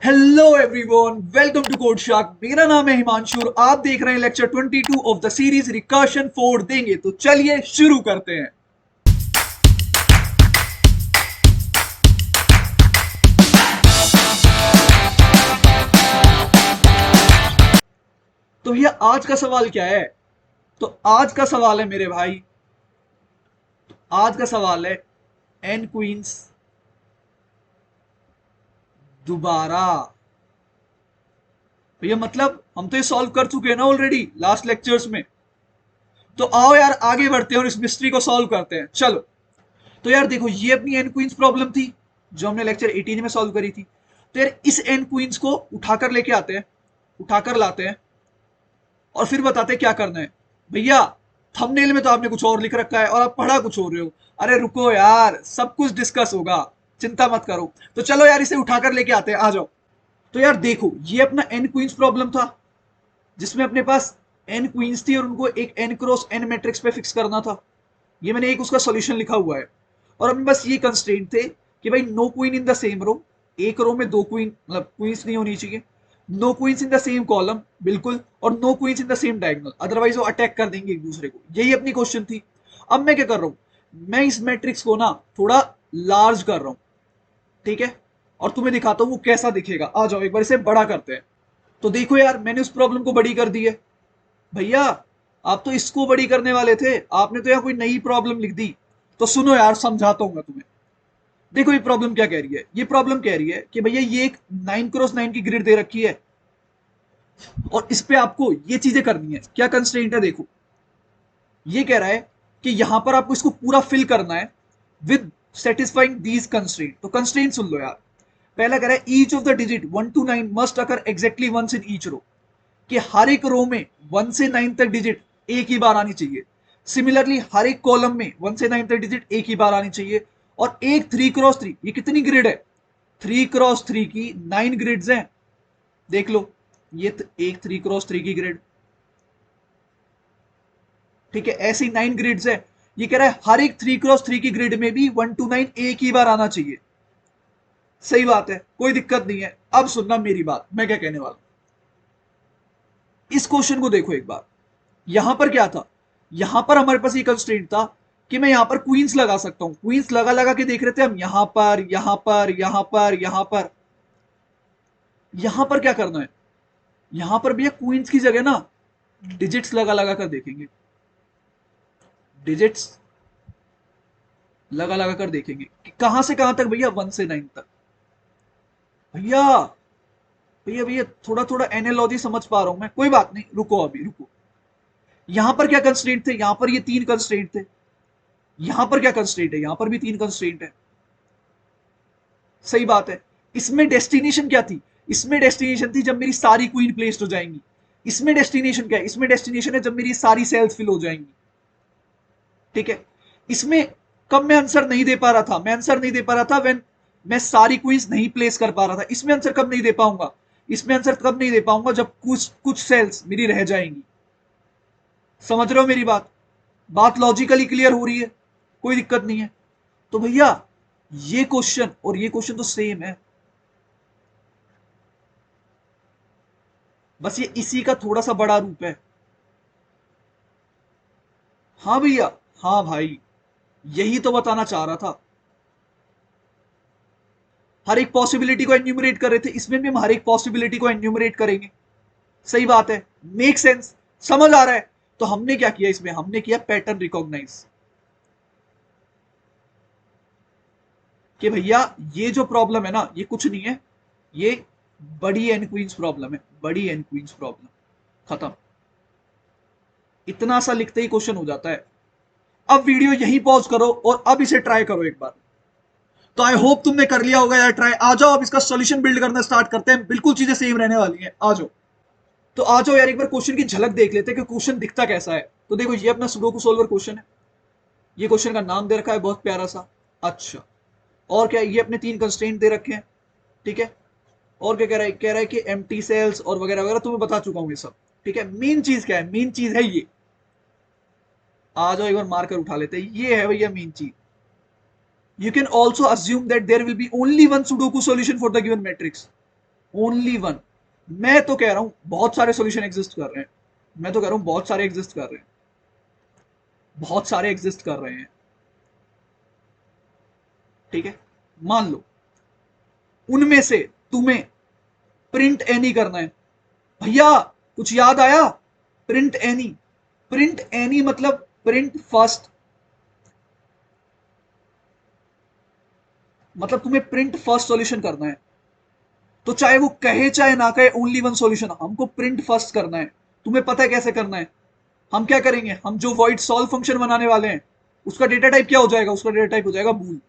Hello everyone, welcome to Code Shark. मेरा नाम है हिमांशु और आप देख रहे हैं lecture 22 of the series recursion फोड़ देंगे। तो चलिए शुरू करते हैं। तो भैया आज का सवाल क्या है? तो आज का सवाल है मेरे भाई, आज का सवाल है एन क्वींस दोबारा। भैया मतलब हम तो ये सॉल्व कर चुके हैं ना ऑलरेडी लास्ट लेक्चर्स में। तो आओ यार आगे बढ़ते हैं और इस मिस्ट्री को सॉल्व करते हैं। चलो। तो यार देखो, ये अपनी एन क्वींस प्रॉब्लम थी जो हमने लेक्चर 18 में सॉल्व करी थी। तो यार इस एन क्वींस को उठाकर लेके आते हैं, उठाकर लाते हैं और फिर बताते हैं क्या करना है। भैया थंबनेल में तो आपने कुछ और लिख रखा है और आप पढ़ा कुछ और रहे हो। अरे रुको यार, सब कुछ डिस्कस होगा, चिंता मत करो। तो चलो यार इसे उठाकर लेके आते हैं, आ जाओ। तो यार देखो, ये अपना एन क्वींस प्रॉब्लम था जिसमें अपने पास एन क्वींस थी और उनको एक एन क्रॉस एन मैट्रिक्स पे फिक्स करना था। ये मैंने एक उसका सॉल्यूशन लिखा हुआ है और हमें बस ये कंस्ट्रेंट थे कि भाई no queen in the same row. एक रो में दो क्वीन, मतलब क्वींस नहीं होनी चाहिए। No queens in the same column, बिल्कुल। और no queens in the same diagonal, otherwise वो अटैक कर देंगे एक दूसरे को। यही अपनी क्वेश्चन थी। अब मैं क्या कर रहा हूं, मैं इस मैट्रिक्स को ना थोड़ा लार्ज कर रहा हूं, ठीक है। और तुम्हें दिखाता हूं वो कैसा दिखेगा। आ जाओ एक बार इसे बड़ा करते हैं। तो देखो यार, मैंने उस प्रॉब्लम को बड़ी कर दी है। भैया आप तो इसको बड़ी करने वाले थे, आपने तो यहाँ कोई नई प्रॉब्लम लिख दी। तो सुनो यार, समझाता हूं मैं तुम्हें। देखो ये प्रॉब्लम क्या कह रही है। ये प्रॉब्लम कह रही है कि भैया ये एक 9x9 की ग्रिड दे रखी है और इस पे आपको ये चीजें करनी है। क्या कंस्ट्रेंट है देखो, ये कह रहा है कि यहां पर आपको इसको पूरा फिल करना है विद सेटिस्फाइंग दीज कंस्ट्रेंट। तो कंस्ट्रेंट सुन लो यार। पहला कह रहा है each of the digit 1 to 9 must occur exactly once in each row, कि हर एक रो में 1 से 9 तक डिजिट एक ही बार आनी चाहिए। सिमिलरली हर एक कॉलम में 1 से 9 तक डिजिट एक ही बार आनी चाहिए। और एक 3x3, ये कितनी ग्रिड है? 3x3 की 9 ग्रिड्स हैं। देख लो, ये एक 3x3 की ग्रिड, ठीक है। ऐसी 9 ग्रिड्स है। ये कह रहा है हर एक 3x3 की ग्रिड में भी 1 to 9 एक ही बार आना चाहिए। सही बात है, कोई दिक्कत नहीं है। अब सुनना मेरी बात, मैं क्या कहने वाला हूं। इस क्वेश्चन को देखो एक बार। यहां पर क्या था, यहां पर हमारे पास ये कंस्ट्रेंट था कि मैं यहां पर क्वींस लगा सकता हूं। क्वींस लगा लगा के देख रहे थे हम, यहां पर यहां पर यहां पर यहां पर। यहां पर क्या करना है, यहां पर भैया क्वींस की जगह ना डिजिट्स लगा लगा कर देखेंगे। डिजिट्स लगा लगा कर देखेंगे कि कहां से कहां तक भैया, 1 से 9 तक। भैया भैया भैया थोड़ा थोड़ा एनालॉजी समझ पा रहा हूं मैं, कोई बात नहीं, रुको अभी रुको। यहां पर क्या कंस्ट्रेंट थे, यहां पर ये 3 कंस्ट्रेंट थे। यहां पर क्या कंस्ट्रेंट है, यहां पर भी 3 कंस्ट्रेंट है। सही बात है। इसमें डेस्टिनेशन क्या थी, इसमें डेस्टिनेशन थी जब मेरी सारी क्वीन प्लेस्ड हो जाएंगी। इसमें डेस्टिनेशन क्या है, इसमें डेस्टिनेशन है जब मेरी सारी सेल्स फिल हो जाएंगी, ठीक है। इसमें कब मैं आंसर नहीं दे पा रहा था, मैं आंसर नहीं दे पा रहा था व्हेन मैं सारी क्वींस नहीं प्लेस कर पा रहा था। इसमें आंसर कब नहीं दे पाऊंगा, इसमें आंसर कब नहीं दे पाऊंगा जब कुछ कुछ सेल्स मेरी रह जाएंगी। समझ रहे हो मेरी बात? बात लॉजिकली क्लियर हो रही है, कोई दिक्कत नहीं है। तो भैया ये क्वेश्चन और ये क्वेश्चन तो सेम है, बस ये इसी का थोड़ा सा बड़ा रूप है। हाँ भैया, हाँ भाई, यही तो बताना चाह रहा था। हर एक पॉसिबिलिटी को एन्यूमरेट कर रहे थे, इसमें भी हम हर एक पॉसिबिलिटी को एन्यूमरेट करेंगे। सही बात है, मेक सेंस, समझ आ रहा है। तो हमने क्या किया, इसमें हमने किया पैटर्न रिकॉग्नाइज कि भैया ये जो प्रॉब्लम है ना, ये कुछ नहीं है, ये बड़ी एन क्वींस प्रॉब्लम है, बड़ी एन क्वींस प्रॉब्लम। खत्म। इतना सा लिखते ही क्वेश्चन हो जाता है। अब वीडियो यहीं पॉज करो और अब इसे ट्राई करो एक बार। तो आई होप तुमने कर लिया होगा यार ट्राई। आ जाओ अब इसका सॉल्यूशन बिल्ड करना स्टार्ट करते हैं, बिल्कुल चीजें सेम रहने वाली हैं। आ जाओ। तो आ जाओ यार एक बार क्वेश्चन की झलक देख लेते हैं कि क्वेश्चन दिखता कैसा है। तो देखो, ये अपना सुडोकू सोल्वर क्वेश्चन है। ये क्वेश्चन का नाम दे रखा है बहुत प्यारा सा। अच्छा, और क्या, ये अपने 3 कंस्ट्रेंट दे रखे हैं, ठीक है। और क्या कह रहा है, कह रहा है कि एम्प्टी सेल्स और वगैरह वगैरह तुम्हें बता चुका हूं ये सब, ठीक है। मेन चीज क्या है, मेन चीज है ये। आ जाओ एक बार मार्कर उठा लेते हैं, ये है भैया मेन चीज। You can also assume that there will be only one Sudoku solution for the given matrix. Only one. मैं तो कह रहा हूं बहुत सारे सॉल्यूशन एग्जिस्ट कर रहे हैं, मैं तो कह रहा हूं बहुत सारे एग्जिस्ट कर रहे हैं, बहुत सारे एग्जिस्ट कर रहे हैं। ठीक है, मान लो उनमें से तुम्हें प्रिंट एनी करना है। भैया कुछ याद आया? प्रिंट एनी, प्रिंट एनी मतलब प्रिंट फर्स्ट, मतलब तुम्हें प्रिंट फर्स्ट सॉल्यूशन करना है। तो चाहे वो कहे चाहे ना कहे ओनली वन सॉल्यूशन, हमको प्रिंट फर्स्ट करना है। तुम्हें पता है कैसे करना है? हम क्या करेंगे, हम जो वॉइड सॉल्व फंक्शन बनाने वाले हैं उसका डेटा टाइप क्या हो जाएगा, उसका डेटा टाइप हो जाएगा बूल।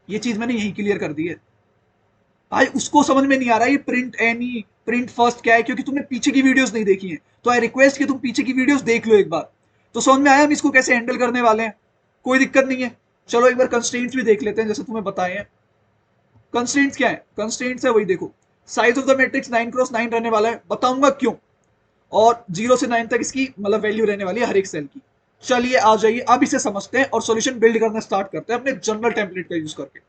ये चीज मैंने यही क्लियर कर दी है भाई। उसको समझ में नहीं आ रहा ये प्रिंट एनी प्रिंट फर्स्ट क्या है, क्योंकि तुमने पीछे की वीडियोस नहीं देखी हैं। तो आई रिक्वेस्ट कि तुम पीछे की वीडियोस देख लो एक बार, तो समझ में आया हम इसको कैसे हैंडल करने वाले हैं। कोई दिक्कत नहीं है। चलो एक बार कंस्ट्रेंट्स भी देख लेते हैं जैसे तुम्हें बताए हैं। कंस्ट्रेंट्स क्या है? कंस्ट्रेंट्स है वही देखो, size of the matrix 9x9 रहने वाला है, बताऊंगा क्यों, और 0 से 9 तक इसकी मतलब वैल्यू रहने वाली है हर एक सेल की। चलिए आ जाइए अब इसे समझते हैं और सॉल्यूशन बिल्ड करना स्टार्ट करते हैं अपने जनरल टेम्पलेट का यूज करके।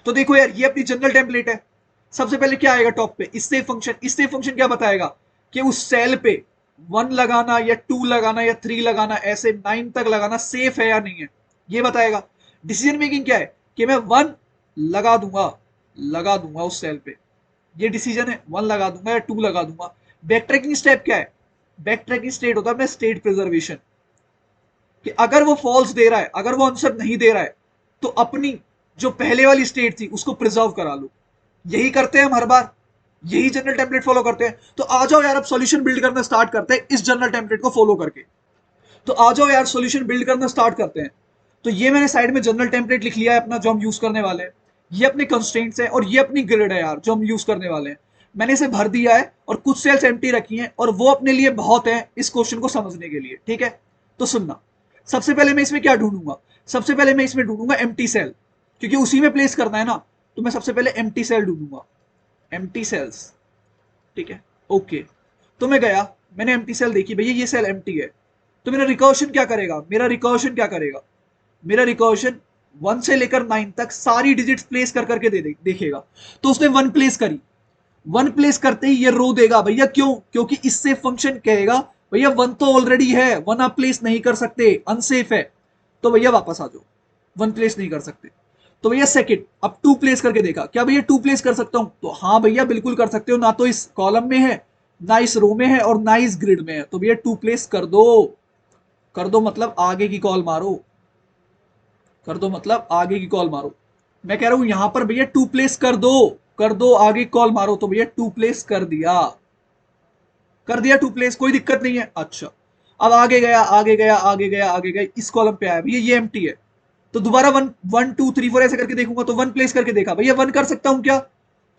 तो देखो यार ये अपनी जनरल टेम्पलेट है। सबसे पहले क्या आएगा टॉप पे, इससे फंक्शन। इससे फंक्शन क्या बताएगा कि उस सेल पे 1 लगाना या 2 लगाना या 3 लगाना, ऐसे 9 तक लगाना सेफ है या नहीं है, ये बताएगा। डिसीजन मेकिंग क्या है कि मैं 1 लगा दूंगा, लगा दूंगा उस सेल पे, ये डिसीजन है, 1 लगा दूंगा या 2 लगा दूंगा। बैक ट्रैकिंग स्टेप क्या है? बैक ट्रैकिंग स्टेट होता है अपना स्टेट प्रिजर्वेशन, कि अगर वो फॉल्स दे रहा है, अगर वो आंसर नहीं दे रहा है, तो अपनी जो पहले वाली स्टेट थी उसको प्रिजर्व करा लो। यही करते हैं हम हर बार, यही जनरल टेम्पलेट फॉलो करते हैं। तो आ जाओ यार अब सॉल्यूशन बिल्ड करना स्टार्ट करते हैं इस जनरल टेम्पलेट को फॉलो करके। तो आ जाओ यार सॉल्यूशन बिल्ड करना स्टार्ट करते हैं। तो ये मैंने साइड में जनरल टेम्पलेट लिख लिया है अपना, जो हम यूज करने वाले हैं। ये अपने कंस्ट्रेंट्स है और ये अपनी ग्रिड है यार जो हम यूज करने वाले हैं। मैंने इसे भर दिया है और कुछ सेल्स एम्प्टी रखी हैं, और वो अपने लिए बहुत है इस क्वेश्चन को समझने के लिए। ठीक है, तो सुनना। सबसे पहले मैं इसमें क्या ढूंढूंगा? सबसे पहले मैं इसमें ढूंढूंगा एम्प्टी सेल, क्योंकि उसी में प्लेस करना है ना। तो मैं सबसे पहले एम्प्टी सेल ढूंढूंगा, एम्प्टी सेल्स। ठीक है, ओके। तो मैं गया, मैंने एम्प्टी सेल देखी, भैया ये सेल एम्प्टी है। तो मेरा रिकर्शन क्या करेगा? मेरा रिकर्शन क्या करेगा? मेरा रिकर्शन 1 से लेकर 9 तक सारी डिजिट्स प्लेस कर करके देखेगा। तो उसने 1 प्लेस करी, 1 प्लेस करते ही ये रो देगा। भैया क्यों? क्योंकि इससे फंक्शन कहेगा भैया 1 तो ऑलरेडी है, 1 आप प्लेस नहीं कर सकते, अनसेफ है। तो भैया वापस आ जाओ, 1 प्लेस नहीं कर सकते। तो भैया सेकंड, अब 2 प्लेस करके देखा, क्या भैया 2 प्लेस कर सकता हूं? तो हाँ भैया बिल्कुल कर सकते हो, ना तो इस कॉलम में है, ना इस रो में है, और ना इस ग्रिड में है। तो भैया 2 प्लेस कर दो, कर दो मतलब आगे की कॉल मारो, कर दो मतलब आगे की कॉल मारो। मैं कह रहा हूं यहां पर भैया 2 प्लेस कर दो, कर दो, आगे कॉल मारो। तो भैया 2 प्लेस कर दिया, कर दिया 2 प्लेस, कोई दिक्कत नहीं है। अच्छा, अब आगे गया, आगे गया, आगे गया, आगे गया, इस कॉलम पे आया भैया ये एम्प्टी है। तो दोबारा 1 1 2 3 4 ऐसे करके देखूंगा, तो 1 प्लेस करके देखा, भैया 1 कर सकता हूं क्या?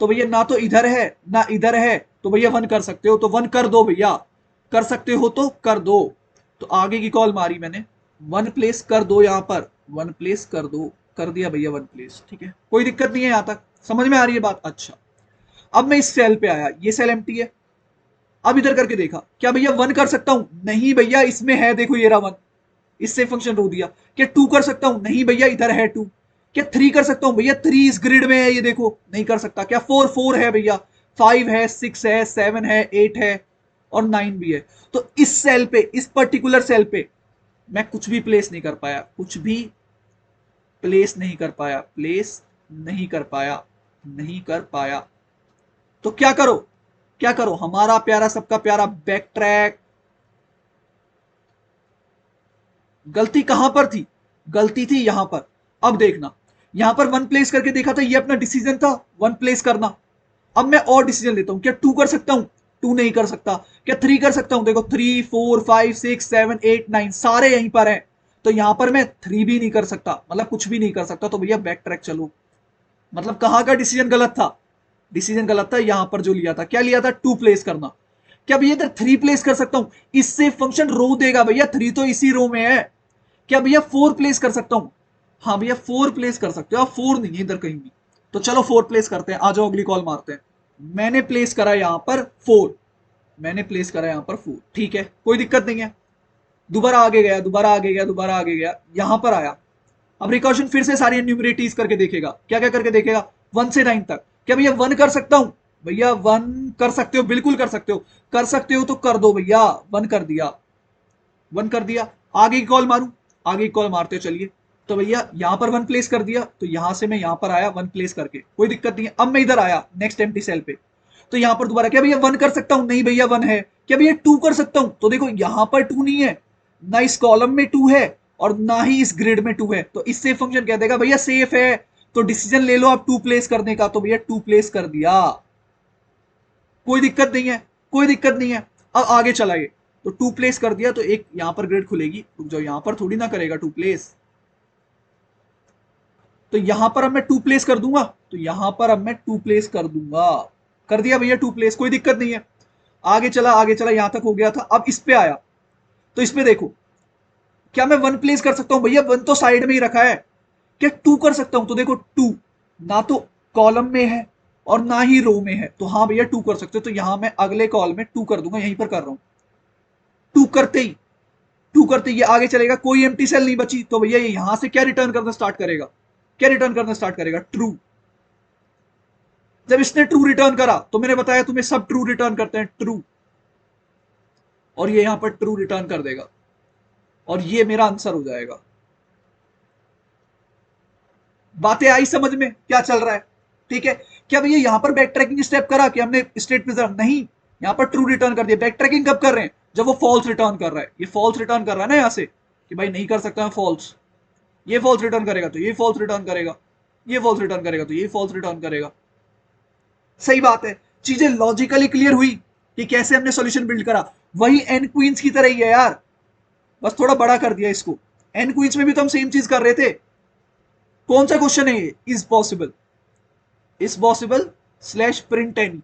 तो भैया ना तो इधर है ना इधर है, तो भैया 1 कर सकते हो तो 1 कर दो भैया, कर सकते हो तो कर दो। तो आगे की कॉल मारी मैंने, 1 प्लेस कर दो, यहां पर 1 प्लेस कर दो, कर दिया भैया 1 प्लेस। ठीक है, कोई दिक्कत नहीं है, यहां तक समझ में आ रही है बात? अच्छा, अब मैं इस सेल पे आया, ये सेल एम्प्टी है। अब इधर करके देखा, क्या भैया 1 कर सकता हूं? नहीं भैया इसमें है, देखो ये रहा 1, इससे फंक्शन रो दिया। क्या 2 कर सकता हूं? नहीं भैया इधर है 2। क्या 3 कर सकता हूं? भैया 3 इस ग्रिड में है, ये देखो, नहीं कर सकता। क्या 4 4 है भैया, 5 है, 6 है, 7 है, 8 है, और 9 भी है। तो इस सेल पे, इस पर्टिकुलर सेल पे मैं कुछ भी प्लेस नहीं कर पाया, कुछ भी प्लेस नहीं कर पाया, प्लेस नहीं कर पाया, नहीं कर पाया। तो क्या करो, क्या करो हमारा प्यारा सबका प्यारा बैक ट्रैक। गलती कहां पर थी? गलती थी यहां पर। अब देखना, यहां पर 1 प्लेस करके देखा था, ये अपना डिसीजन था 1 प्लेस करना। अब मैं और डिसीजन लेता हूं, क्या 2 कर सकता हूं? 2 नहीं कर सकता। क्या 3 कर सकता हूं? देखो 3 4 5 6 7 8 9 सारे यहीं पर हैं। तो यहां पर मैं 3 भी नहीं कर सकता, मतलब कुछ भी नहीं कर सकता। तो भैया बैक ट्रैक चलो। मतलब कहां का डिसीजन गलत था? डिसीजन गलत था यहां पर जो लिया था, क्या लिया था? 2 प्लेस करना। क्या भैया इधर 3 प्लेस कर सकता हूं? इससे फंक्शन रो देगा, भैया 3 तो इसी रो में है। क्या भैया 4 प्लेस कर सकता हूं? हाँ भैया 4 प्लेस कर सकते हो, 4 नहीं है इधर कहीं भी। तो चलो 4 प्लेस करते हैं, आ जाओ अगली कॉल मारते हैं। मैंने प्लेस करा यहां पर 4, मैंने प्लेस करा यहां पर 4। ठीक है, कोई दिक्कत नहीं है। दोबारा आगे गया, दोबारा आगे गया, दोबारा आगे गया, यहां पर आया। अब रिकर्शन फिर से सारी न्यूमरेटीज करके देखेगा, क्या क्या करके देखेगा? 1 से 9 तक। क्या भैया 1 कर सकता हूं? भैया 1 कर सकते हो, बिल्कुल कर सकते हो, कर सकते हो तो कर दो भैया। 1 कर दिया, 1 कर दिया। आगे की कॉल मारूं? आगे की कॉल मारते हो चलिए। तो भैया यहां पर 1 प्लेस कर दिया, तो यहां से मैं यहां पर आया 1 प्लेस करके, कोई दिक्कत नहीं है। अब मैं इधर आया नेक्स्ट एम्प्टी सेल पे, तो यहां पर दोबारा क्या भैया 1 कर सकता हूं? नहीं भैया 1 है। क्या भैया 2 कर सकता हूं? तो देखो यहां पर 2 नहीं है, ना इस कॉलम में 2 है और ना ही इस ग्रिड में 2 है, तो इससे फंक्शन कह देगा भैया सेफ है। तो डिसीजन ले लो आप 2 प्लेस करने का, तो भैया 2 प्लेस कर दिया, कोई दिक्कत नहीं है, कोई दिक्कत नहीं है। अब आगे चला ये, तो 2 प्लेस कर दिया, तो एक यहां पर ग्रिड खुलेगी, रुक जाओ, यहां पर थोड़ी ना करेगा 2 प्लेस। तो यहां पर अब मैं 2 प्लेस कर दूंगा, तो यहां पर अब मैं 2 प्लेस कर दूंगा, कर दिया भैया 2 प्लेस, कोई दिक्कत नहीं है। आगे चला, आगे चला, यहां तक हो गया था। अब इस पे आया, तो इसमें देखो क्या मैं 1 प्लेस कर सकता हूं? भैया 1 तो साइड में ही रखा है। क्या 2 कर सकता हूं? तो देखो 2 ना तो कॉलम में है और ना ही रो में है, तो हाँ भैया 2 कर सकते हो। तो यहां मैं अगले कॉल में 2 कर दूंगा, यहीं पर कर रहा हूं। 2 करते ही, 2 करते ही ये आगे चलेगा, कोई एम्प्टी सेल नहीं बची, तो भैया ये यहां से क्या रिटर्न करना स्टार्ट करेगा? क्या रिटर्न करना स्टार्ट करेगा? ट्रू। जब इसने ट्रू रिटर्न करा, तो मैंने बताया तुम्हें सब ट्रू रिटर्न करते हैं, ट्रू, और ये यहां पर ट्रू रिटर्न कर देगा, और ये मेरा आंसर हो जाएगा। बातें आई समझ में क्या चल रहा है? ठीक है। क्या भैया यहां पर बैक ट्रैकिंग स्टेप करा कि हमने स्टेट प्रिजर्व? नहीं, यहां पर ट्रू रिटर्न कर दिया। बैक ट्रैकिंग कब कर रहे हैं? जब वो फॉल्स रिटर्न कर रहा है। ये फॉल्स रिटर्न कर रहा है ना यहां से, कि भाई नहीं कर सकता मैं फॉल्स, ये फॉल्स रिटर्न करेगा तो ये फॉल्स रिटर्न करेगा, ये फॉल्स रिटर्न करेगा तो ये फॉल्स रिटर्न करेगा। सही बात है। चीजें लॉजिकली क्लियर हुई कि कैसे हमने सॉल्यूशन बिल्ड करा। वही एन क्वींस की तरह ही है यार, बस थोड़ा बड़ा कर दिया इसको। एन क्वींस में भी तो हम सेम चीज कर रहे थे। कौन सा क्वेश्चन है ये? Is possible, is possible slash print any,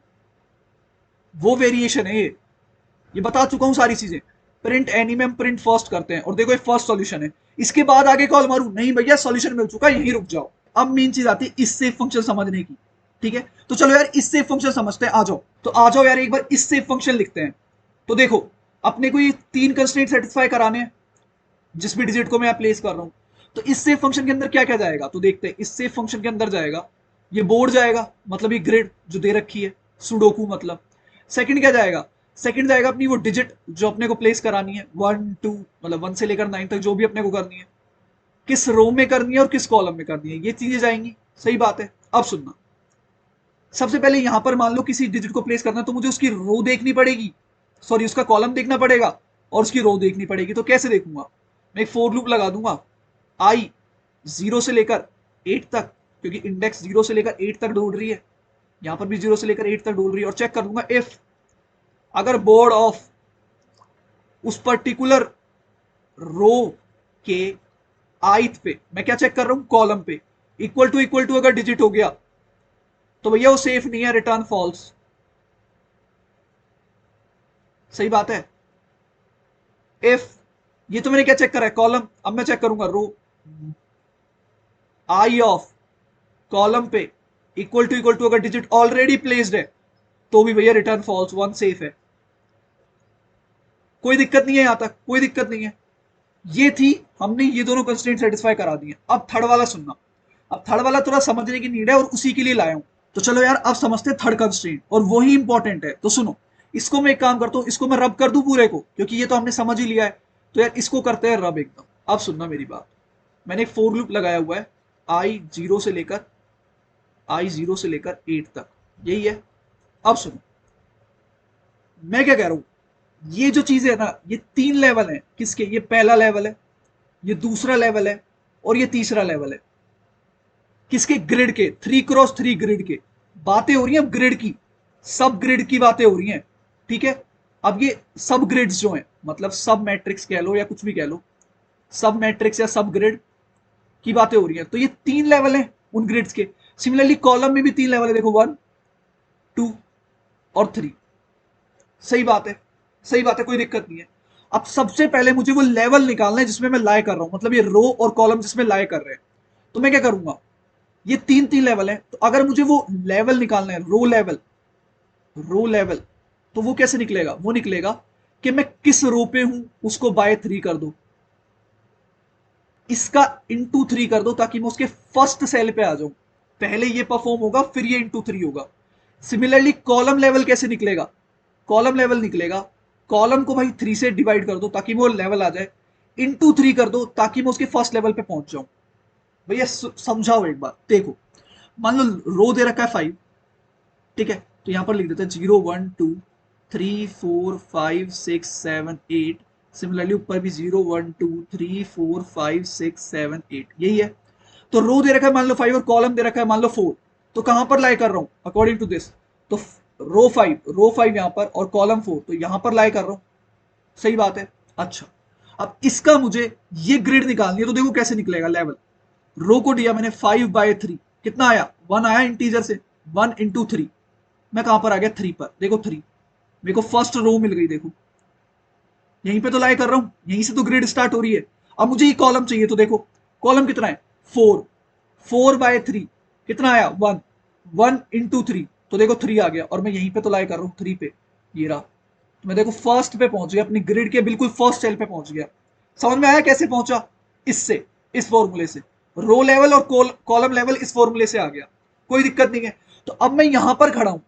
वो वेरिएशन है ये बता चुका हूं सारी चीजें। प्रिंट एनी में हम प्रिंट फर्स्ट करते हैं, और देखो ये फर्स्ट सॉल्यूशन है। इसके बाद आगे कॉल मारू? नहीं भैया सॉल्यूशन मिल चुका, यहीं रुक जाओ। अब मेन चीज आती है इससे फंक्शन समझने की। ठीक है, तो चलो यार इससे फंक्शन समझते हैं, आ जाओ। तो आ जाओ यार एक बार इससे फंक्शन लिखते हैं। तो देखो अपने को ये 3 कंस्ट्रेंट सेटिस्फाई कराने हैं, जिस भी डिजिट को मैं प्लेस कर रहा हूं। तो इससे फंक्शन के अंदर क्या क्या जाएगा, तो देखते हैं। इससे फंक्शन के अंदर जाएगा ये बोर्ड जाएगा, मतलब ये ग्रिड जो दे रखी है, सुडोकू मतलब। सेकंड क्या जाएगा? सेकंड जाएगा अपनी वो डिजिट जो अपने को प्लेस करानी है, 1 2, मतलब 1 से लेकर 9 तक जो भी अपने को करनी है, किस रो में करनी है और किस कॉलम में करनी है, ये चीजें जाएंगी। सही बात है। अब सुनना, सबसे पहले यहां पर मान लो किसी डिजिट को प्लेस करना है, तो मुझे उसकी रो देखनी पड़ेगी, सॉरी उसका कॉलम देखना पड़ेगा, और उसकी रो देखनी पड़ेगी। तो कैसे देखूंगा? मैं एक फोर लूप लगा दूंगा, आई 0 से लेकर 8 तक, क्योंकि इंडेक्स 0 से लेकर 8 तक ढूंढ रही है, यहां पर भी 0 से लेकर 8 तक ढूंढ रही है। और चेक कर दूंगा इफ अगर बोर्ड ऑफ उस पर्टिकुलर रो के आइथ पे, मैं क्या चेक कर रहा हूं? कॉलम पे, इक्वल टू अगर डिजिट हो गया, तो भैया वो सेफ नहीं है, रिटर्न फॉल्स। सही बात है। इफ ये तो मैंने क्या चेक करा है? कॉलम। अब मैं चेक करूंगा रो, आई ऑफ कॉलम पे इक्वल टू अगर डिजिट ऑलरेडी प्लेस्ड है, तो भी भैया रिटर्न फॉल्स, 1 सेफ है। कोई दिक्कत नहीं है, यहां तक कोई दिक्कत नहीं है। ये थी, हमने ये दोनों कंस्ट्रेंट सेटिस्फाई करा दिए। अब थर्ड वाला सुनना, अब थर्ड वाला थोड़ा समझने की नीड है, और उसी के लिए लाया हूं। तो चलो यार अब समझते हैं थर्ड कंस्ट्रेंट, और वही इंपॉर्टेंट है। तो सुनो, इसको मैं एक काम करता हूं, इसको मैं रब कर दूं पूरे को, क्योंकि ये तो हमने समझ ही लिया है। तो यार इसको करते हैं रब एकदम। अब सुनना मेरी बात, मैंने एक फोर लूप लगाया हुआ है, आई जीरो से लेकर 8 तक, यही है। अब सुनो मैं क्या कह रहा हूं, ये जो चीजें है ना, ये 3 लेवल है। किसके? ये पहला लेवल है, ये दूसरा लेवल है, और ये तीसरा लेवल है। किसके? ग्रिड के, 3x3 ग्रिड के। बातें हो रही हैं अब ग्रिड की, सब ग्रिड की बातें हो रही हैं। ठीक है। अब ये सब ग्रिड्स जो हैं, मतलब सब मैट्रिक्स कह लो या कुछ भी कह लो, सब मैट्रिक्स या सब ग्रिड की बातें हो रही हैं। तो ये 3 लेवल हैं उन ग्रिड्स के। सिमिलरली कॉलम में भी 3 लेवल है, देखो 1 2 और 3। सही बात है, सही बात है, कोई दिक्कत नहीं है। अब सबसे पहले मुझे वो लेवल निकालना है जिसमें मैं लाई कर रहा हूं, मतलब ये रो और कॉलम जिसमें लाई कर रहे हैं। तो मैं क्या करूंगा, ये 3 3 लेवल है, तो अगर मुझे वो लेवल निकालना है, रो लेवल, रो लेवल, तो वो कैसे निकलेगा? वो निकलेगा कि मैं किस रो पे हूं उसको बाय 3 कर दो, इसका इंटू 3 कर दो, ताकि मैं उसके फर्स्ट सेल पे आ जाऊं। पहले ये परफॉर्म होगा, फिर ये इंटू 3 होगा। सिमिलरली कॉलम लेवल कैसे निकलेगा? कॉलम लेवल निकलेगा, कॉलम को भाई 3 से डिवाइड कर दो ताकि वो लेवल आ जाए, इंटू 3 कर दो ताकि मैं उसके फर्स्ट लेवल पे पहुंच जाऊं। भैया समझाओ एक बार, देखो मान लो रो दे रखा है 5, ठीक है, तो यहां पर लिख देते हैं 0 1 2 3 4 5 6 7 8। सिमिलरली ऊपर भी 0 1 2 3 4 5 6 7 8, यही है। तो रो दे रखा है मान लो 5 और कॉलम दे रखा है मान लो 4, तो कहां पर लाई कर रहा हूं अकॉर्डिंग टू दिस? तो रो 5 यहां पर और कॉलम 4, तो यहां पर लाई कर रहा हूं। सही बात है। अच्छा, अब इसका मुझे ये ग्रिड निकालनी है, तो देखो कैसे निकलेगा लेवल। रो को दिया मैंने 5/3, कितना आया? 1 आया इंटीजर से, 1 इंटू 3। मैं कहां पर आ गया? 3 पर। देखो 3, मेरे को फर्स्ट रो मिल गई। देखो यहीं पे तो लाई कर रहा हूं, यहीं से तो ग्रिड स्टार्ट हो रही है। अब मुझे ये कॉलम चाहिए, तो देखो कॉलम कितना है? 4, 4/3 कितना आया? 1, 1 इंटू 3, तो देखो 3 आ गया, और मैं यहीं पे तो लाई कर रहा हूं 3 पे, ये रहा। तो मैं देखो फर्स्ट पे पहुंच गया, अपनी ग्रिड के बिल्कुल फर्स्ट सेल पे पहुंच गया। समझ में आया कैसे पहुंचा? इससे, इस फॉर्मूले से रो लेवल और कॉलम लेवल इस फॉर्मूले से आ गया, कोई दिक्कत नहीं है। तो अब मैं यहां पर खड़ा हूं,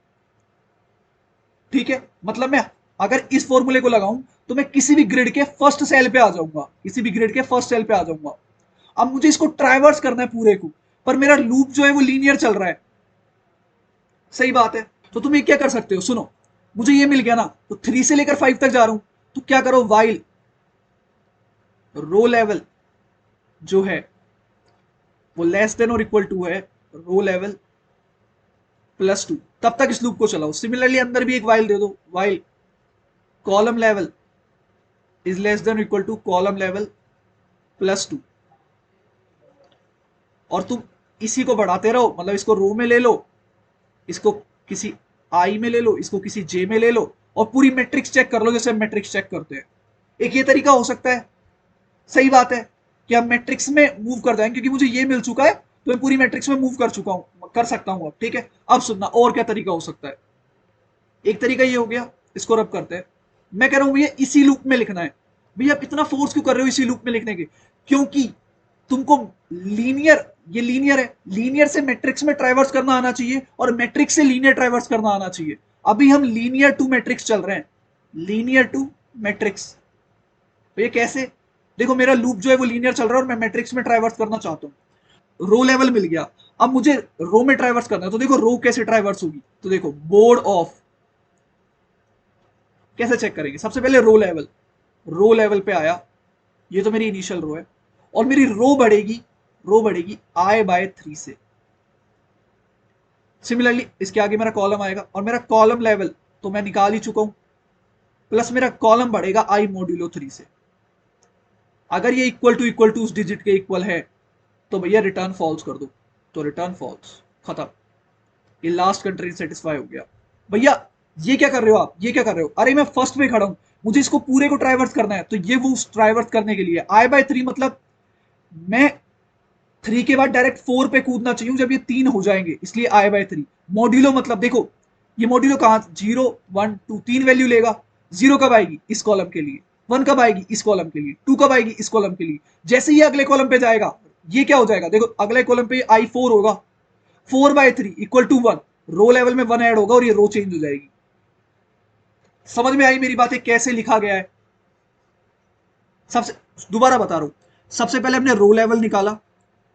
ठीक है, मतलब मैं अगर इस फॉर्मूले को लगाऊं तो मैं किसी भी ग्रिड के फर्स्ट सेल पे आ जाऊंगा, किसी भी ग्रिड के फर्स्ट सेल पे आ जाऊंगा। अब मुझे इसको ट्राइवर्स करना है पूरे को, पर मेरा लूप जो है वो लीनियर चल रहा है। सही बात है। तो तुम ये क्या कर सकते हो, सुनो, मुझे ये मिल गया ना, तो 3 से लेकर 5 तक जा रहा हूं, तो क्या करो, वाइल रो लेवल जो है वो लेस देन और इक्वल टू है रो लेवल +2, तब तक इस लूप को चलाओ। सिमिलरली अंदर भी एक वाइल दे दो, while column level is less than equal to column level +2, और तुम इसी को बढ़ाते रहो, मतलब इसको रो में ले लो, इसको किसी आई में ले लो, इसको किसी जे में ले लो, और पूरी मैट्रिक्स चेक कर लो जैसे हम मैट्रिक्स चेक करते हैं। एक ये तरीका हो सकता है। सही बात है कि हम मैट्रिक्स में मूव कर जाएंगे, क्योंकि मुझे ये मिल चुका है तो मैं पूरी मैट्रिक्स में मूव कर चुका हूं, कर सकता हूं अब। ठीक है, अब सुनना और क्या तरीका हो सकता है। एक तरीका ये हो गया, इसको रब करते हैं। मैं कह रहा हूं भैया इसी लूप में लिखना है। भैया आप इतना फोर्स क्यों कर रहे हो इसी लूप में लिखने के? क्योंकि तुमको लीनियर, ये लीनियर है, लीनियर से मैट्रिक्स में ट्राइवर्स करना आना चाहिए, और मैट्रिक्स से लीनियर ट्राइवर्स करना आना चाहिए। अभी हम लीनियर टू मैट्रिक्स चल रहे हैं, लीनियर टू मैट्रिक्स। तो ये कैसे? देखो मेरा लूप जो है वो लीनियर चल रहा है और मैं मैट्रिक्स में ट्राइवर्स करना चाहता हूँ। रो लेवल मिल गया, अब मुझे रो में ट्राइवर्स करना है, तो देखो रो कैसे ट्राइवर्स होगी, तो देखो बोर्ड ऑफ, कैसे चेक करेंगे? सबसे पहले रो लेवल पे आया, ये तो मेरी इनिशियल रो है, और मेरी रो बढ़ेगी I/3 से। सिमिलरली इसके आगे मेरा कॉलम आएगा, और मेरा कॉलम लेवल तो मैं निकाल ही चुका हूं, प्लस मेरा कॉलम बढ़ेगा I मॉड्यूलो 3 से। अगर ये इक्वल टू उस डिजिट के इक्वल है तो भैया रिटर्न फॉल्स कर दो, तो रिटर्न फॉल्स, खत्म। ये लास्ट कंट्रेंट सेटिस्फाई हो गया। भैया ये क्या कर रहे हो आप, ये क्या कर रहे हो? अरे मैं फर्स्ट पे खड़ा हूं, मुझे इसको पूरे को ट्राइवर्स करना है, तो ये वो ट्राइवर्स करने के लिए I/3, मतलब मैं 3 के बाद डायरेक्ट 4 पे कूदना चाहिए जब ये 3 हो जाएंगे, इसलिए I/3। मॉड्यूलो मतलब देखो, ये मॉड्यूलो कहां, 0 1 2 3 वैल्यू लेगा। 0 कब आएगी? इस कॉलम के लिए। 1 कब आएगी? इस कॉलम के लिए। 2 कब आएगी? इस कॉलम के लिए। जैसे ही अगले कॉलम पे जाएगा, ये क्या हो जाएगा? देखो अगले कॉलम पे I4 होगा, 4/3 इक्वल टू 1, रो लेवल में 1 ऐड होगा और ये रो चेंज हो जाएगी। समझ में आई मेरी बातें कैसे लिखा गया है? सबसे दोबारा बता रहा हूं, सबसे पहले हमने रो लेवल निकाला,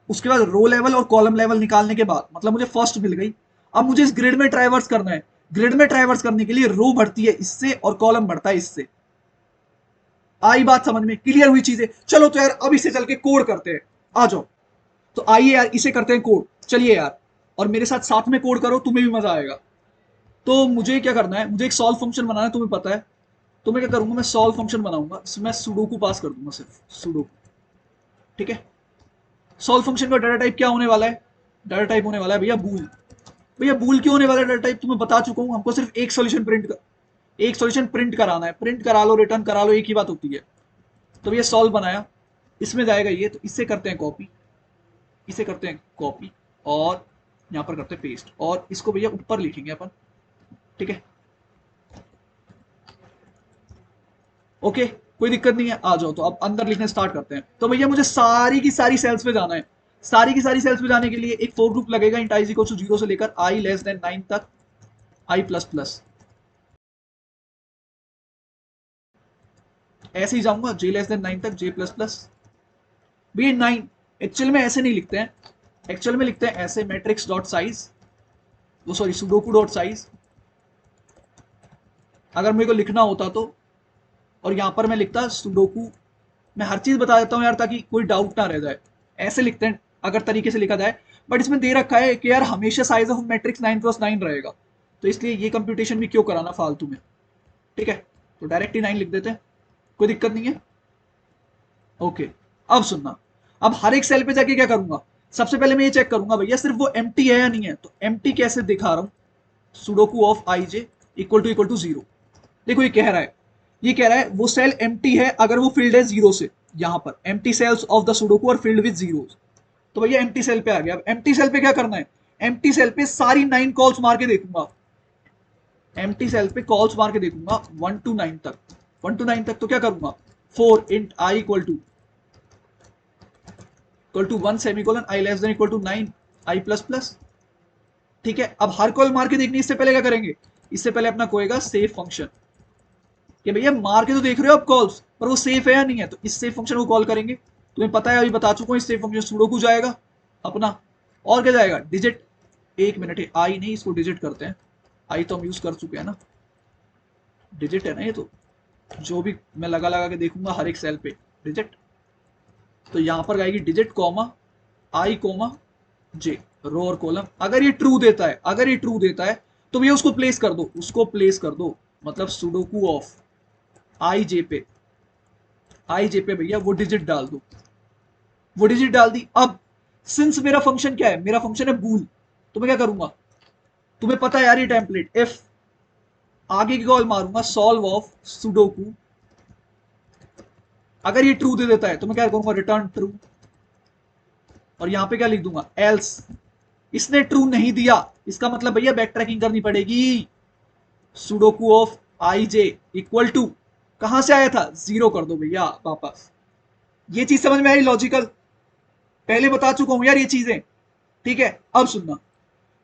उसके बाद रो लेवल और कॉलम लेवल निकालने के बाद, मतलब मुझे फर्स्ट मिल गई। अब मुझे इस ग्रिड में ट्राइवर्स करना है। ग्रिड में ट्राइवर्स करने के लिए रो बढ़ती है इससे और कॉलम बढ़ता है इससे। आई बात समझ में? क्लियर हुई चीजें? चलो तो यार अब इसे चल के कोड करते हैं, आ जाओ। तो आइए यार इसे करते हैं कोड, चलिए यार, और मेरे साथ साथ में कोड करो, तुम्हें भी मजा आएगा। तो मुझे क्या करना है, मुझे एक सॉल्व फंक्शन बनाना है, तुम्हें पता है। तो मैं क्या करूंगा, मैं सॉल्व फंक्शन बनाऊंगा, इसमें सुडोकू पास कर दूंगा, सिर्फ सुडोकू। ठीक है, सॉल्व फंक्शन का डाटा टाइप क्या होने वाला है? डाटा टाइप होने वाला है भैया बूल। भैया बूल क्यों होने वाला है डाटा टाइप? तुम्हें बता चुका हूं, हमको सिर्फ एक सॉल्यूशन प्रिंट कराना है। प्रिंट करा लो, रिटर्न करा लो, एक ही बात होती है। तो भैया सॉल्व बनाया, इसमें जाएगा ये, तो इससे करते हैं कॉपी, इसे करते हैं कॉपी, और यहां पर करते हैं पेस्ट, और इसको भैया ऊपर लिखेंगे अपन। ठीक है, ओके, कोई दिक्कत नहीं है, आ जाओ। तो अब अंदर लिखने स्टार्ट करते हैं। तो भैया मुझे सारी की सारी सेल्स पे जाना है। सारी की सारी सेल्स पे जाने के लिए एक फोर ग्रुप लगेगा, इंट i = 0 से लेकर I <9 तक। आई प्लस प्लस, ऐसे ही जाऊंगा जे लेस देन 9 तक, जे प्लस प्लस बी 9। एक्चुअल में ऐसे नहीं लिखते हैं, एक्चुअल में लिखते हैं ऐसे, मैट्रिक्स डॉट साइज, वो सॉरी सुडोकू डॉट साइज, अगर मेरे को लिखना होता तो। और यहां पर मैं लिखता सुडोकू, मैं हर चीज बता देता हूं यार ताकि कोई डाउट ना रह जाए, ऐसे लिखते हैं अगर तरीके से लिखा जाए। बट इसमें दे रखा है कि यार हमेशा साइज ऑफ मैट्रिक्स 9 × 9 रहेगा, तो इसलिए ये कंप्यूटेशन भी क्यों कराना फालतू में। ठीक है, तो डायरेक्ट ही 9 लिख देते हैं, कोई दिक्कत नहीं है। ओके, अब सुनना, अब हर एक सेल पे जाके क्या करूंगा, सबसे पहले मैं ये चेक करूंगा भैया सिर्फ वो एम्प्टी है या नहीं है। तो एम्प्टी कैसे दिखा रहा हूं, sudoku of I J equal to zero. देखो ये कह रहा है, ये कह रहा है वो सेल एम्प्टी है अगर वो फिल्ड है जीरो से। यहां पर empty cells of the sudoku are filled with zeros. तो भैया एम्प्टी सेल पे आ गया। अब एम्प्टी सेल पे क्या करना है, एम्प्टी सेल पे सारी 9 कॉल्स मार के देखूंगा, एम्प्टी सेल पे कॉल्स मार के देखूंगा 1 to 9 तक। 1 to 9 तक तो क्या करूंगा, 4 int i equal to 1 semicolon i less than equal to 9 i plus plus. ठीक है, अब हर कॉल मार के देखनी, इससे पहले क्या करेंगे, इससे पहले अपना कोएगा सेव फंक्शन, कि भैया मार के तो देख रहे हो आप कॉल्स, पर वो सेफ है या नहीं है, तो इस सेफ फंक्शन को कॉल करेंगे। तुम्हें पता है, अभी बता चुका हूं, इस सेफ फंक्शन सुडोकू जाएगा अपना, और क्या जाएगा, डिजिट। एक मिनट है, आई नहीं, इसको डिजिट करते हैं, आई तो हम यूज कर चुके हैं ना, डिजिट है ना ये तो, जो भी मैं लगा लगा के देखूंगा हर एक सेल पे डिजिट। तो यहां पर आएगी डिजिट कॉमा आई कॉमा जे, रो और कॉलम। अगर ये ट्रू देता है, अगर ये ट्रू देता है तो भैया उसको प्लेस कर दो, उसको प्लेस कर दो, मतलब सुडोकू ऑफ आई जे पे, आई जे पे भैया वो डिजिट डाल दो, वो डिजिट डाल दी। अब सिंस मेरा फंक्शन क्या है, मेरा फंक्शन है बूल, तो मैं क्या करूंगा, तुम्हें पता है यार ये टेम्पलेट, इफ आगे की कॉल मारूंगा सॉल्व ऑफ सुडोकू, अगर ये ट्रू दे देता है तो मैं क्या करूंगा, रिटर्न ट्रू, और यहां पे क्या लिख दूंगा, एल्स। इसने ट्रू नहीं दिया, इसका मतलब भैया बैक ट्रैकिंग करनी पड़ेगी, sudoku of I J equal to, कहां से आया था, जीरो कर दो भैया वापस। ये चीज समझ में आई लॉजिकल, पहले बता चुका हूं यार ये चीजें। ठीक है, अब सुनना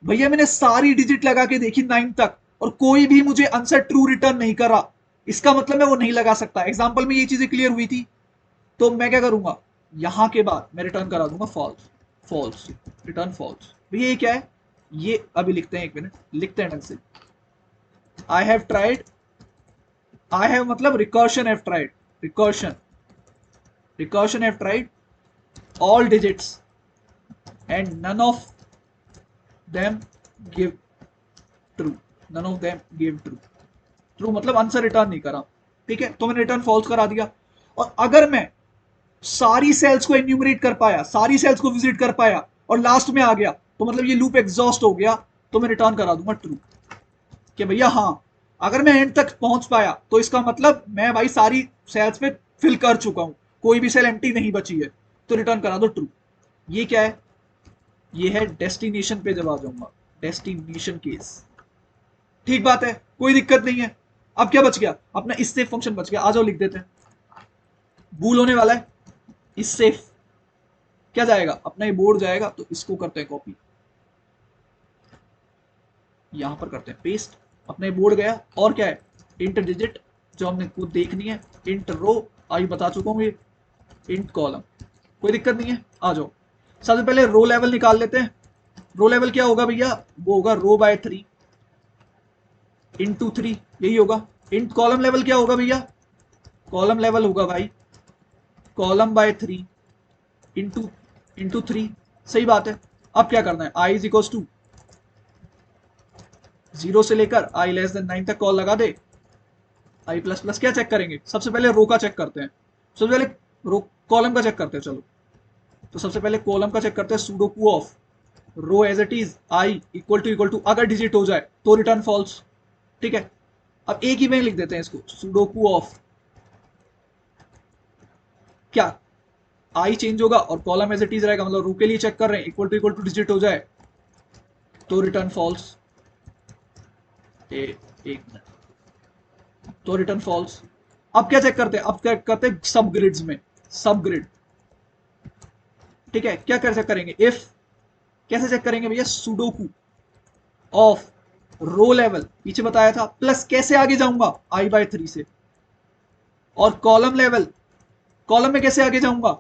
भैया, मैंने सारी डिजिट लगा के देखी 9 तक और कोई भी मुझे आंसर ट्रू रिटर्न नहीं करा, इसका मतलब मैं वो नहीं लगा सकता। एग्जाम्पल में ये चीजें क्लियर हुई थी, तो मैं क्या करूंगा, यहां के बाद मैं रिटर्न करा दूंगा फॉल्स, फॉल्स, रिटर्न फॉल्स। भैया ये क्या है, ये अभी लिखते हैं, एक मिनट लिखते हैं ढंग से। I have tried, I have मतलब recursion have tried, recursion, recursion have tried all digits and none of them give true, none of them give true, true मतलब आंसर रिटर्न नहीं करा। ठीक है, तो मैंने रिटर्न फॉल्स करा दिया। और अगर मैं सारी सेल्स को एन्यूमरेट कर पाया, सारी सेल्स को विजिट कर पाया और लास्ट में आ गया, तो मतलब ये लूप एग्जॉस्ट हो गया, तो मैं रिटर्न करा दूंगा ट्रू, कि भैया हाँ, अगर मैं एंड तक पहुंच पाया तो इसका मतलब मैं भाई सारी सेल्स पे फिल कर चुका हूं, कोई भी सेल एम्प्टी नहीं बची है, तो रिटर्न करा दो ट्रू। ये क्या है, ये है डेस्टिनेशन पे जब आ जाऊंगा, डेस्टिनेशन केस। ठीक बात है, कोई दिक्कत नहीं है। अब क्या बच गया, अपना इस सेफ फंक्शन बच गया, आ जाओ लिख देते हैं, भूल होने वाला है। इस सेफ क्या जाएगा, अपना ये बोर्ड जाएगा, तो इसको करते हैं कॉपी, यहां पर करते हैं पेस्ट, अपना ये बोर्ड गया। और क्या है, इंट डिजिट जो हमने को देखनी है, इंट रो आई बता चुका हूं, ये इंट कॉलम, कोई दिक्कत नहीं है। आ जाओ, सबसे पहले रो लेवल निकाल लेते हैं। रो लेवल क्या होगा भैया, वो होगा रो बाय 3 इंटू 3, यही होगा। इंट कॉलम लेवल क्या होगा भैया, कॉलम लेवल होगा भाई कॉलम बाय 3 इंटू इंटू 3, सही बात है। अब क्या करना है, आई इज इक्वल टू 0 से लेकर आई लेस देन 9 तक कॉल लगा दे, आई प्लस प्लस। क्या चेक करेंगे, सबसे पहले रो का चेक करते हैं, सबसे पहले रो कॉलम का चेक करते हैं। चलो, तो सबसे पहले कॉलम का चेक करते हैं, sudoku of row as it is I equal to अगर डिजिट हो जाए तो रिटर्न फॉल्स। ठीक है, अब एक ही में लिख देते हैं इसको, सुडोकू ऑफ क्या, आई चेंज होगा और कॉलम एज इट इज रहेगा, मतलब रो के लिए चेक कर रहे हैं, इक्वल टू डिजिट हो जाए तो रिटर्न फॉल्स। एक मिनट, तो रिटर्न फॉल्स। अब क्या चेक करते हैं, अब क्या करते हैं, सब ग्रिड्स में, सब ग्रिड। ठीक है, क्या कर चेक करेंगे, इफ कैसे चेक करेंगे भैया, सुडोकू ऑफ रो लेवल पीछे बताया था, प्लस कैसे आगे जाऊंगा i/3 से, और कॉलम लेवल, कॉलम में कैसे आगे जाऊंगा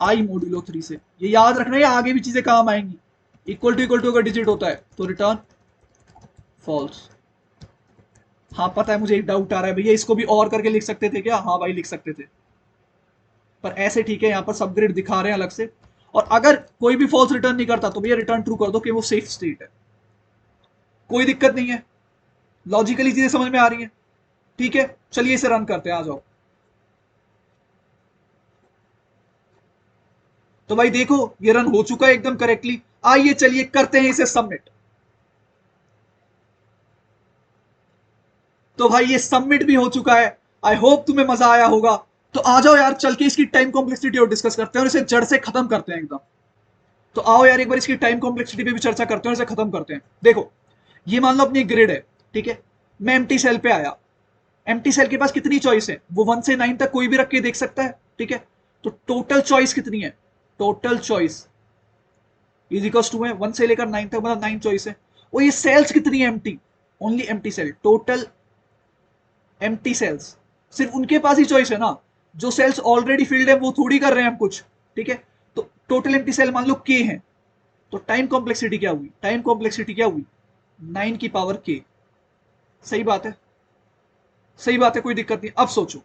i मोडुलो 3 से। ये याद रखना है, आगे भी चीजें काम आएंगी। इक्वल टू अगर डिजिट होता है तो रिटर्न फॉल्स। हाँ पता है, मुझे एक डाउट आ रहा है भैया, इसको भी और करके लिख सकते थे क्या? हाँ भाई लिख सकते थे, पर ऐसे ठीक है, यहाँ पर सबग्रिड दिखा रहे हैं अलग से। और अगर कोई भी फॉल्स रिटर्न नहीं करता तो भैया रिटर्न ट्रू कर दो कि वो सेफ स्टेट है, कोई दिक्कत नहीं है। लॉजिकली चीजें समझ में आ रही है? ठीक है, चलिए इसे रन करते हैं, आ जाओ। तो भाई देखो ये रन हो चुका है एकदम करेक्टली। आइए चलिए करते हैं इसे सबमिट। तो भाई ये सबमिट भी हो चुका है। आई होप तुम्हें मजा आया होगा। तो आ जाओ यार, चल के इसकी टाइम कॉम्प्लेक्सिटी और डिस्कस करते हैं और इसे जड़ से खत्म करते हैं एकदम। तो आओ यार एक बार इसकी टाइम कॉम्प्लेक्सिटी पे भी चर्चा करते हैं और इसे खत्म करते हैं। देखो ये मान लो अपनी ग्रिड है, ठीक है, मैं एम्प्टी सेल पे आया। एम्प्टी सेल के पास कितनी चॉइस है? वो 1 से 9 तक कोई भी रख के देख सकता है, ठीक है। तो टोटल चॉइस कितनी है? Total choice is equals to है 1 से लेकर 9 तक, मतलब 9 चॉइस है। और ये सेल्स कितनी है? Empty, only empty cell, total empty cells. सिर्फ उनके पास ही चॉइस है ना, जो सेल्स ऑलरेडी फिल्ड है वो थोड़ी कर रहे हैं हम कुछ, ठीक है। तो टोटल एम्प्टी सेल मान लो के है, तो टाइम कॉम्प्लेक्सिटी क्या हुई? टाइम कॉम्प्लेक्सिटी क्या हुई? 9 की पावर के। सही बात है, सही बात है, कोई दिक्कत नहीं। अब सोचो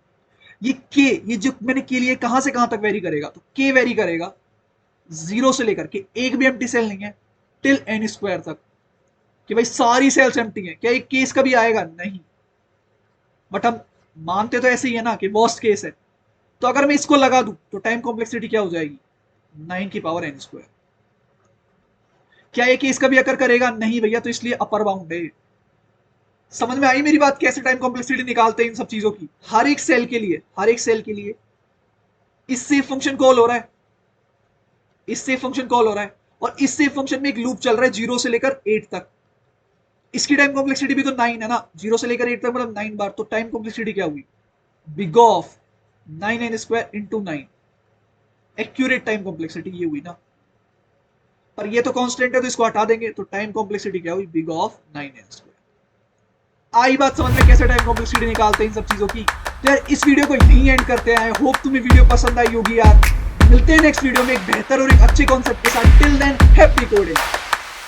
ये के, ये जो मैंने के लिए कहां से कहां तक वेरी करेगा? तो के वेरी करेगा 0 से लेकर के, एक भी एम्प्टी सेल नहीं है, टिल n स्क्वायर तक, कि भाई सारी सेल्स एम्प्टी हैं। क्या एक केस कभी आएगा? नहीं, बट हम मानते तो ऐसे ही है ना कि वर्स्ट केस है। तो अगर मैं इसको लगा दूं तो टाइम कॉम्प्लेक्सिटी क्या हो जाएगी? 9 की पावर n स्क्वायर। क्या ये केस कभी अकर करेगा? नहीं भैया, तो इसलिए अपर बाउंड है। समझ में आई मेरी बात? कैसे टाइम कॉम्प्लेक्सिटी निकालते हैं इन सब चीजों की? हर एक सेल के लिए, हर एक सेल के लिए इससे फंक्शन कॉल हो रहा है, इससे फंक्शन कॉल हो रहा है, और इससे फंक्शन में एक लूप चल रहा है 0 से लेकर 8 तक। इसकी टाइम कॉम्प्लेक्सिटी भी तो 9 है ना, 0 से लेकर 8 तक मतलब 9 बार। तो टाइम कॉम्प्लेक्सिटी क्या हुई? Big of 9n square into 9, accurate time complexity ये हुई ना। पर ये तो कांस्टेंट है तो इसको हटा देंगे, तो टाइम कॉम्प्लेक्सिटी क्या हुई? Big of 9n square. आई बात समझ में कैसे टाइम कॉम्प्लेक्सिटी निकालते हैं इन सब चीजों की? तो यार इस वीडियो को यहीं एंड करते हैं। आई होप तुम्हें वीडियो पसंद आई होगी यार। मिलते हैं नेक्स्ट वीडियो में एक बेहतर और एक अच्छे कॉन्सेप्ट के साथ। Till than happy coding.